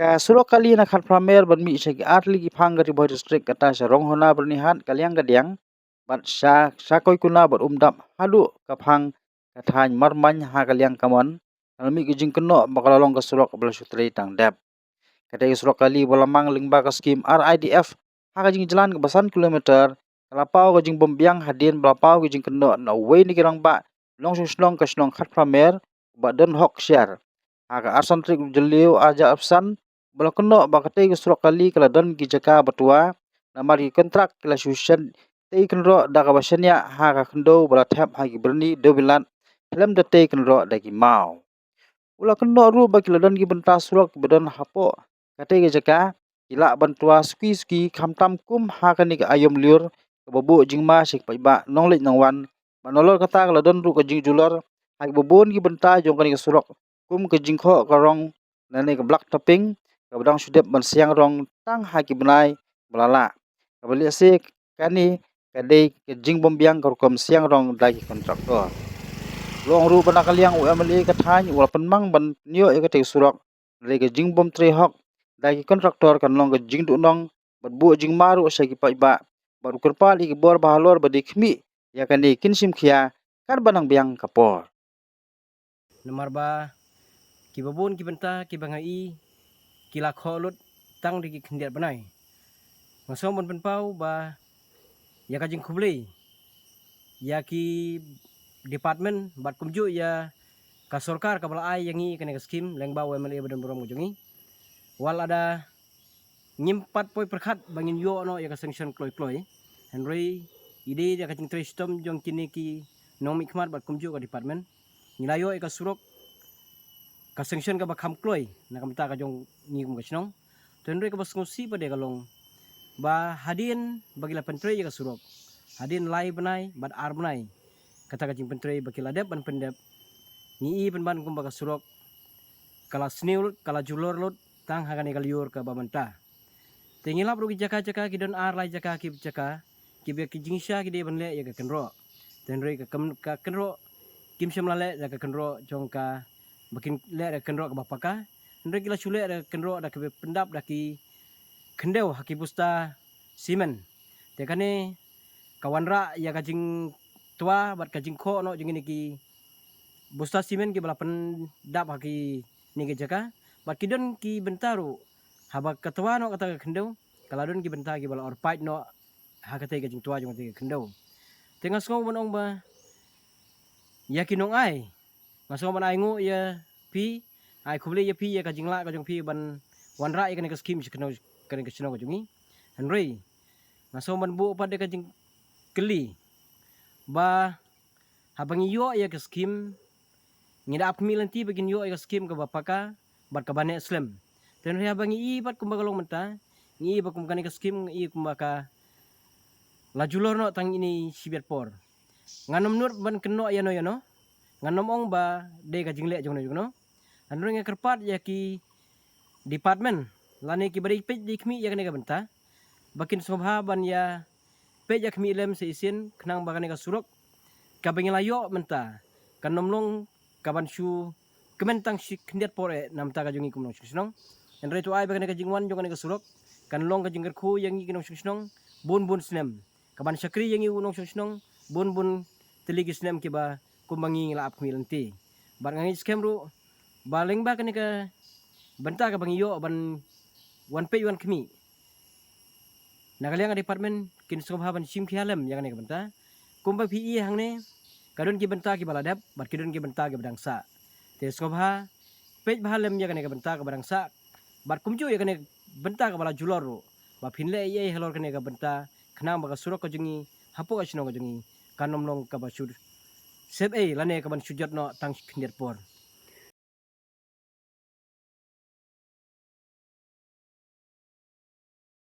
Surok kali na khat pramer ban mi se atli ki phang gari boy district kata sa rong hona bernihan kaliang gadiang bat sa koi kuna bat umdap halu kaphang kathany marmany ha kaliang kamon almi ki jing keno bakalong ka surok bala sutri tang dep kata surok kali bola mang lingba ka skim RIDF ha ka jing jalan ke basan kilometer kalapau ka jing bombiang hadin balapau ka jing keno na wei ni kirang ba long slong ka slong khat pramer ba don hok share aga arsan trik jeliu aja absan bala keno ba kate surok kali kala don ki jaka batua namari kontrak kala susan tei kenro da ka basenya ha ka kendo bala thap ha ki berni de bilan film de tei kenro da ki mau ula keno ru ba kila don ki benta surok bedon hapo kate ki jaka kila bantua ski khamtam kum ha ka ni ka ayom liur ka babu jingma sik pai ba nonglet nongwan manolor kata kala don ru ka jing julor ha ki babon ki benta jong ka ni ka surok kum ke jingkho ka rong nane ka black topping ka badang sudep ban siang rong tang ha ki benai belala ka beli se kani kadai ke jing bombiang ka kom siang rong dai ki kontraktor long ru bana kaliang UMLA ka thany wal penmang ban nio e ka te surok le ke jing bom tre hok dai ki kontraktor kan long ka jing du nong bat bu jing maru sa ki pai ba baru kerpal ki bor bahalor ba dikhmi ya kani kinsim khia kar banang biang kapor Nomor ba kibabun kibenta kibangai kilak holut tang di kendiat benai. Masong bon penpau ba ya kajing kubli ya ki department bat kumju ya ka sorkar ka bala ai yangi kene skim lengba WMLA badan borong mujongi wal ada nyimpat poi perkhat bangin yo no ya ka sanction kloi Henry ide ya kajing tristom jong kini ki nomi khmat bat kumju ka department nilayo ka surok ka sanction ka bakham kloi na kamta ka jong ni kum kasnong Henry ka bas ngosi pa de kalong ba hadin bagila pentre ya ka surok hadin lai benai bat ar benai kata kajing pentre bakila dep ban pendep ni penban kum baka surok kala sniul kala julor lot tang hagani kaliur ka bamanta tengilap rugi jaka ki don ar lai jaka ki be ki jingsha ki de banle ya ka kenro tenre ka kenro kim semlale ya ka kenro jongka bakin le ya kenro ka bapaka tenre kila chule ya kenro da ke pendap da ki kendeu haki pusta simen tekane kawanra ya kajing tua bat kajing kho no jingini ki busta simen ki bala pendap haki ni ke jaka bat kidon ki bentaru haba katwa no kata kendeu kaladon ki benta ki bala orpait no hakate kajing tua jong te kendeu tengah sko bonong ba yakinong ai masong ban ai ngo ya pi ai kubli ya pi ya kajing la kajong pi ban wanra ya kan skim sikno kan kesno kajungi henry masong ban bu pada kajing keli ba habang iyo ya ke skim ngida ap milanti bagin yo ya skim ka bapaka bat kabane slim ten ria bangi i bat kumbagalong menta ni ba kum kan skim i kumbaka lajulor no tang ini sibet por nganom nur ban keno ya no nganom ong ba de ka jingle jong no anu nge kerpat ya ki department lani ki bari pej di khmi ya kene ka benta bakin sobha ban ya pej ya khmi lem se isin khnang ba kane ka surok ka bengelayo menta kanom long kaban shu kementang si kendiat pore nam ta ka jongi kumno shnong en retu ai ba kane ka jingwan jong kane ka surok kan long ka jingger khu yang gi kinong shnong bun snem kaban sakri yang i unong shnong bun teligi snem ki ba kumbangi ngila ap khmilanti bar ngangi scam ru baling ba kane ka benta ka bangiyo ban one page one khmi nagaliang department kin sobha ban sim khialem yang ne ka benta kumba pi hangne kadon ki benta ki baladap bat kidon ki benta ki badangsa te sobha page bahalem ya kane ka benta ka badangsa bat kumju ya kane benta ka bala julor ba phinle ye helor kane ka benta khnang ba ka surok ka jungi hapo ka sino ka jungi kanom long ka ba sur sep lane ka ban sujat no tang khindiat por